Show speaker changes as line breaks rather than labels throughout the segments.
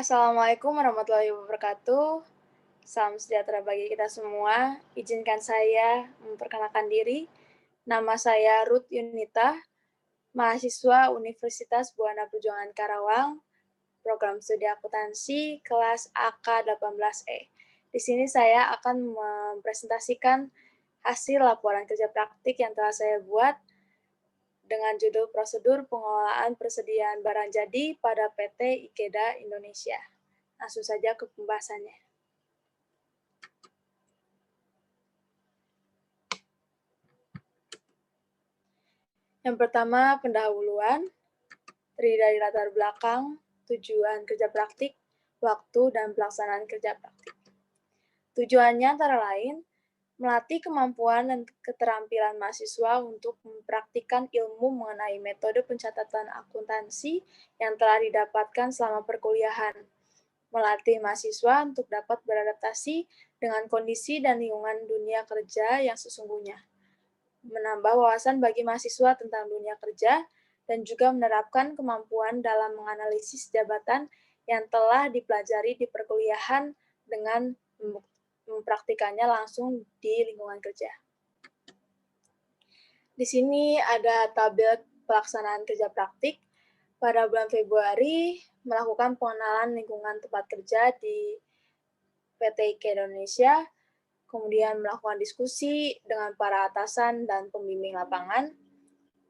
Assalamualaikum warahmatullahi wabarakatuh. Salam sejahtera bagi kita semua. Izinkan saya memperkenalkan diri. Nama saya Ruth Yunita, mahasiswa Universitas Buana Perjuangan Karawang, program studi akuntansi kelas AK18E. Di sini saya akan mempresentasikan hasil laporan kerja praktik yang telah saya buat dengan judul Prosedur Pengelolaan Persediaan Barang Jadi pada PT Ikeda Indonesia. Langsung saja ke pembahasannya. Yang pertama, pendahuluan, terdiri dari latar belakang, tujuan kerja praktik, waktu, dan pelaksanaan kerja praktik. Tujuannya antara lain, melatih kemampuan dan keterampilan mahasiswa untuk mempraktikkan ilmu mengenai metode pencatatan akuntansi yang telah didapatkan selama perkuliahan, melatih mahasiswa untuk dapat beradaptasi dengan kondisi dan lingkungan dunia kerja yang sesungguhnya, menambah wawasan bagi mahasiswa tentang dunia kerja, dan juga menerapkan kemampuan dalam menganalisis jabatan yang telah dipelajari di perkuliahan dengan mempraktikannya langsung di lingkungan kerja. Di sini ada tabel pelaksanaan kerja praktik. Pada bulan Februari, melakukan pengenalan lingkungan tempat kerja di PT IKEA Indonesia, kemudian melakukan diskusi dengan para atasan dan pembimbing lapangan.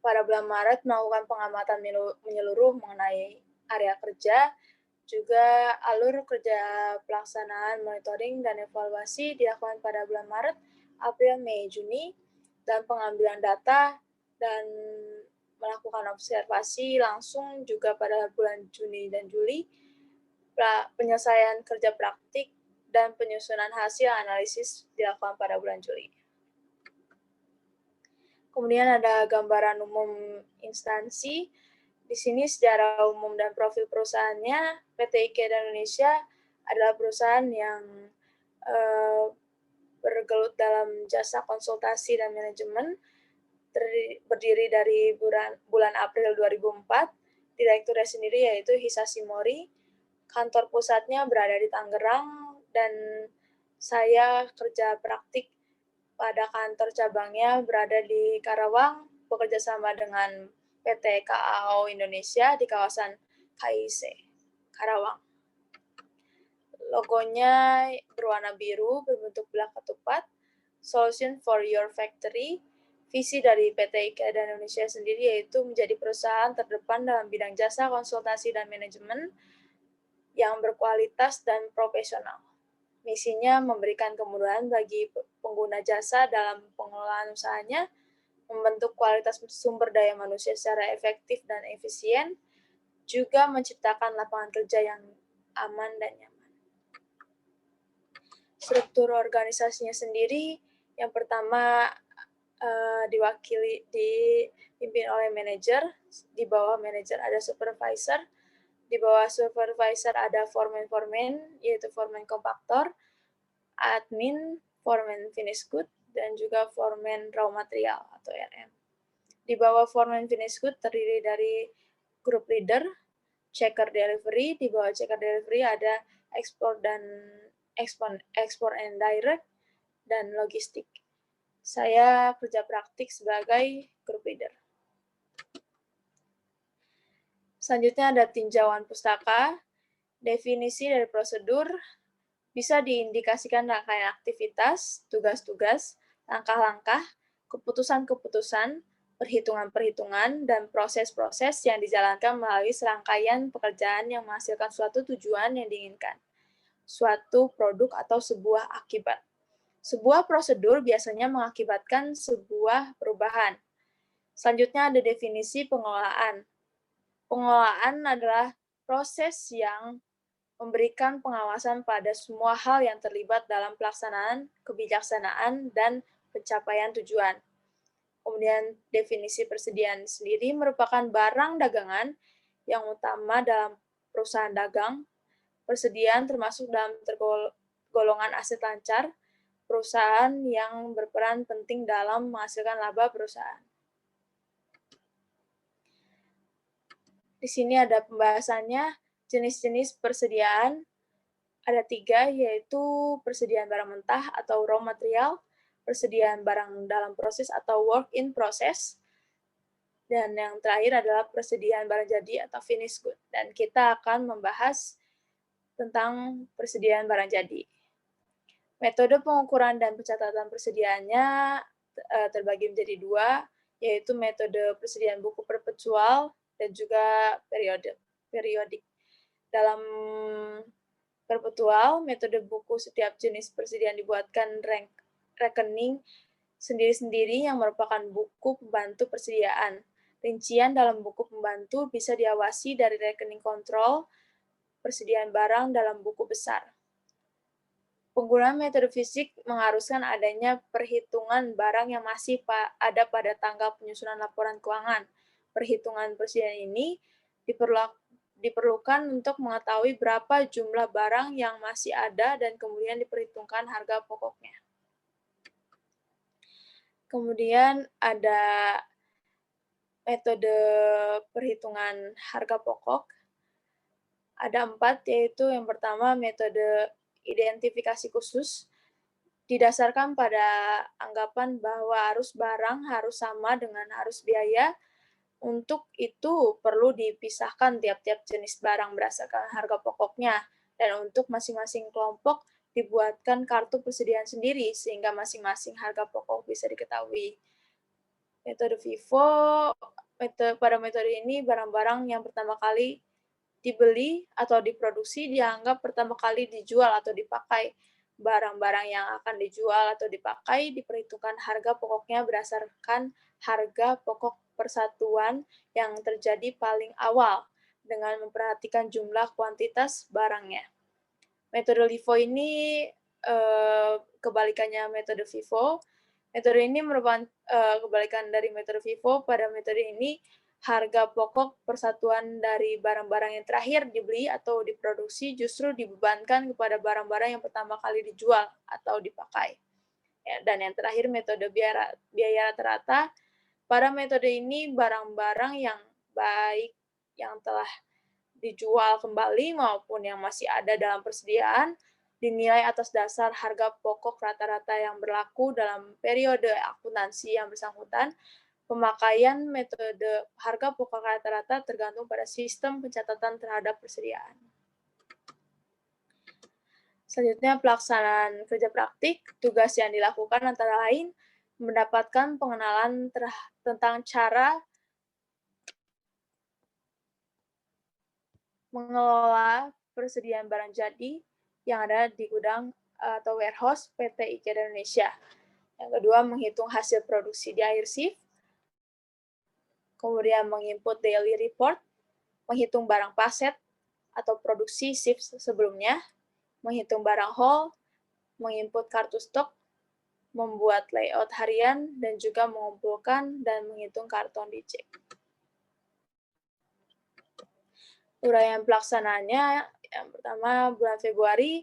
Pada bulan Maret, melakukan pengamatan menyeluruh mengenai area kerja, juga alur kerja pelaksanaan monitoring dan evaluasi dilakukan pada bulan Maret, April, Mei, Juni, dan pengambilan data dan melakukan observasi langsung juga pada bulan Juni dan Juli, penyelesaian kerja praktik, dan penyusunan hasil analisis dilakukan pada bulan Juli. Kemudian ada gambaran umum instansi. Di sini secara umum dan profil perusahaannya, PT IKEA Indonesia adalah perusahaan yang bergelut dalam jasa konsultasi dan manajemen, berdiri dari bulan April 2004. Direkturnya sendiri yaitu Hisashi Mori. Kantor pusatnya berada di Tangerang, dan saya kerja praktik pada kantor cabangnya berada di Karawang, bekerja sama dengan PT KAO Indonesia di kawasan KIC, Karawang. Logonya berwarna biru berbentuk belah ketupat, Solution for Your Factory. Visi dari PT IKEA Indonesia sendiri yaitu menjadi perusahaan terdepan dalam bidang jasa konsultasi dan manajemen yang berkualitas dan profesional. Misinya memberikan kemudahan bagi pengguna jasa dalam pengelolaan usahanya, membentuk kualitas sumber daya manusia secara efektif dan efisien, juga menciptakan lapangan kerja yang aman dan nyaman. Struktur organisasinya sendiri, yang pertama dipimpin oleh manajer, di bawah manajer ada supervisor, di bawah supervisor ada foreman, yaitu foreman kompaktor, admin, foreman finished good, dan juga foreman raw material atau RM. Di bawah foreman finished good terdiri dari group leader, checker delivery, di bawah checker delivery ada export and direct, dan logistik. Saya kerja praktik sebagai group leader. Selanjutnya ada tinjauan pustaka. Definisi dari prosedur bisa diindikasikan rangkaian aktivitas, tugas-tugas, langkah-langkah, keputusan-keputusan, perhitungan-perhitungan, dan proses-proses yang dijalankan melalui serangkaian pekerjaan yang menghasilkan suatu tujuan yang diinginkan, suatu produk atau sebuah akibat. Sebuah prosedur biasanya mengakibatkan sebuah perubahan. Selanjutnya ada definisi pengelolaan. Pengelolaan adalah proses yang memberikan pengawasan pada semua hal yang terlibat dalam pelaksanaan, kebijaksanaan, dan pencapaian tujuan. Kemudian definisi persediaan sendiri merupakan barang dagangan yang utama dalam perusahaan dagang. Persediaan termasuk dalam golongan aset lancar, perusahaan yang berperan penting dalam menghasilkan laba perusahaan. Di sini ada pembahasannya, Jenis-jenis persediaan ada 3, yaitu persediaan barang mentah atau raw material, persediaan barang dalam proses atau work in process, dan yang terakhir adalah persediaan barang jadi atau finished good. Dan kita akan membahas tentang persediaan barang jadi. Metode pengukuran dan pencatatan persediaannya terbagi menjadi 2, yaitu metode persediaan buku perpetual dan juga periodik. Dalam perpetual, metode buku setiap jenis persediaan dibuatkan rekening sendiri-sendiri yang merupakan buku pembantu persediaan. Rincian dalam buku pembantu bisa diawasi dari rekening kontrol persediaan barang dalam buku besar. Penggunaan metode fisik mengharuskan adanya perhitungan barang yang masih ada pada tanggal penyusunan laporan keuangan. Perhitungan persediaan ini diperlukan untuk mengetahui berapa jumlah barang yang masih ada dan kemudian diperhitungkan harga pokoknya. Kemudian ada metode perhitungan harga pokok. Ada 4, yaitu yang pertama metode identifikasi khusus, didasarkan pada anggapan bahwa arus barang harus sama dengan arus biaya. Untuk itu perlu dipisahkan tiap-tiap jenis barang berdasarkan harga pokoknya, dan untuk masing-masing kelompok dibuatkan kartu persediaan sendiri sehingga masing-masing harga pokok bisa diketahui. Metode FIFO, pada metode ini barang-barang yang pertama kali dibeli atau diproduksi dianggap pertama kali dijual atau dipakai. Barang-barang yang akan dijual atau dipakai diperhitungkan harga pokoknya berdasarkan harga pokok persatuan yang terjadi paling awal dengan memperhatikan jumlah kuantitas barangnya. Metode LIFO ini kebalikannya metode FIFO. Metode ini merupakan kebalikan dari metode FIFO. Pada metode ini, harga pokok persatuan dari barang-barang yang terakhir dibeli atau diproduksi justru dibebankan kepada barang-barang yang pertama kali dijual atau dipakai. Ya, dan yang terakhir, metode biaya rata-rata. Pada metode ini, barang-barang yang baik yang telah dijual kembali maupun yang masih ada dalam persediaan dinilai atas dasar harga pokok rata-rata yang berlaku dalam periode akuntansi yang bersangkutan. Pemakaian metode harga pokok rata-rata tergantung pada sistem pencatatan terhadap persediaan. Selanjutnya, pelaksanaan kerja praktik. Tugas yang dilakukan antara lain mendapatkan pengenalan tentang cara mengelola persediaan barang jadi yang ada di gudang atau warehouse PT IKEA Indonesia. Yang kedua, menghitung hasil produksi di akhir shift. Kemudian menginput daily report, menghitung barang paset atau produksi shift sebelumnya, menghitung barang whole, menginput kartu stok, membuat layout harian, dan juga mengumpulkan dan menghitung karton dicek. Uraian pelaksanaannya, yang pertama bulan Februari,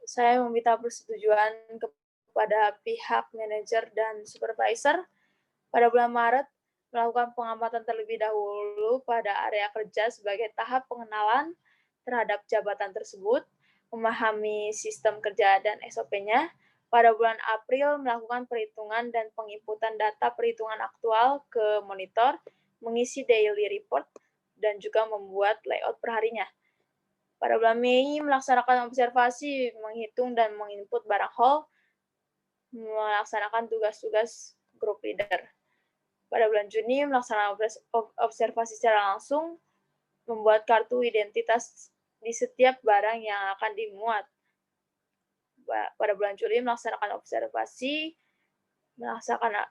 saya meminta persetujuan kepada pihak manajer dan supervisor. Pada bulan Maret, melakukan pengamatan terlebih dahulu pada area kerja sebagai tahap pengenalan terhadap jabatan tersebut, memahami sistem kerja dan SOP-nya. Pada bulan April, melakukan perhitungan dan penginputan data perhitungan aktual ke monitor, mengisi daily report, dan juga membuat layout perharinya. Pada bulan Mei, melaksanakan observasi, menghitung dan menginput barang whole, melaksanakan tugas-tugas group leader. Pada bulan Juni, melaksanakan observasi secara langsung, membuat kartu identitas di setiap barang yang akan dimuat. Pada bulan Juli, melaksanakan observasi,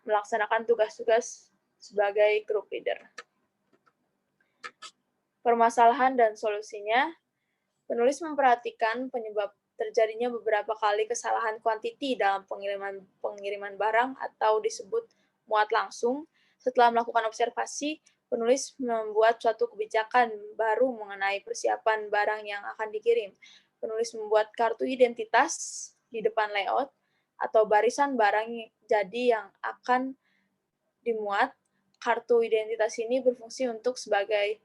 melaksanakan tugas-tugas sebagai group leader. Permasalahan dan solusinya, penulis memperhatikan penyebab terjadinya beberapa kali kesalahan kuantiti dalam pengiriman barang atau disebut muat langsung. Setelah melakukan observasi, penulis membuat suatu kebijakan baru mengenai persiapan barang yang akan dikirim. Penulis membuat kartu identitas di depan layout atau barisan barang jadi yang akan dimuat. Kartu identitas ini berfungsi untuk sebagai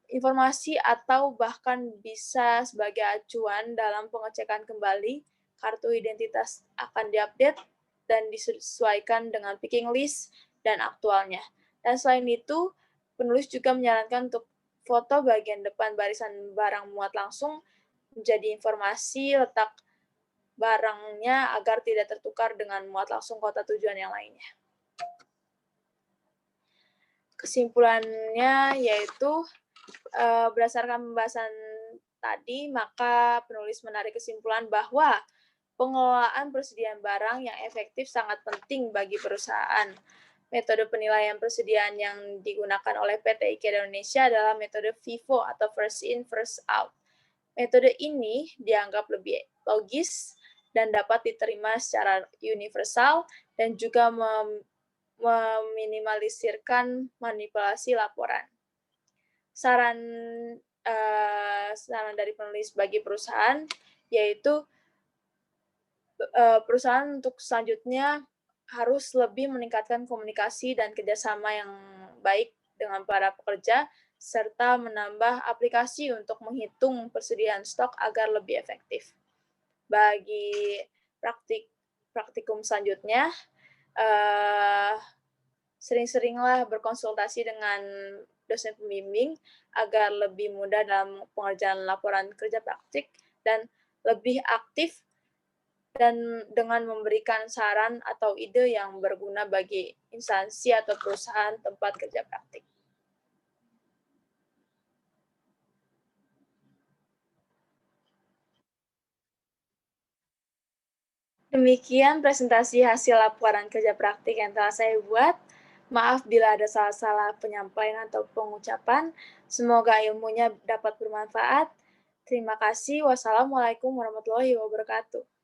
informasi atau bahkan bisa sebagai acuan dalam pengecekan kembali, kartu identitas akan diupdate dan disesuaikan dengan picking list dan aktualnya. Dan selain itu, penulis juga menyarankan untuk foto bagian depan barisan barang muat langsung menjadi informasi letak barangnya agar tidak tertukar dengan muat langsung kota tujuan yang lainnya. Kesimpulannya yaitu berdasarkan pembahasan tadi, maka penulis menarik kesimpulan bahwa pengelolaan persediaan barang yang efektif sangat penting bagi perusahaan. Metode penilaian persediaan yang digunakan oleh PT IKEA Indonesia adalah metode FIFO atau First In, First Out. Metode ini dianggap lebih logis dan dapat diterima secara universal dan juga meminimalisirkan manipulasi laporan. Saran dari penulis bagi perusahaan yaitu perusahaan untuk selanjutnya harus lebih meningkatkan komunikasi dan kerjasama yang baik dengan para pekerja, serta menambah aplikasi untuk menghitung persediaan stok agar lebih efektif. Bagi praktikum selanjutnya, sering-seringlah berkonsultasi dengan dosen pembimbing agar lebih mudah dalam pengerjaan laporan kerja praktik dan lebih aktif dan dengan memberikan saran atau ide yang berguna bagi instansi atau perusahaan tempat kerja praktik. Demikian presentasi hasil laporan kerja praktik yang telah saya buat. Maaf bila ada salah-salah penyampaian atau pengucapan. Semoga ilmunya dapat bermanfaat. Terima kasih. Wassalamualaikum warahmatullahi wabarakatuh.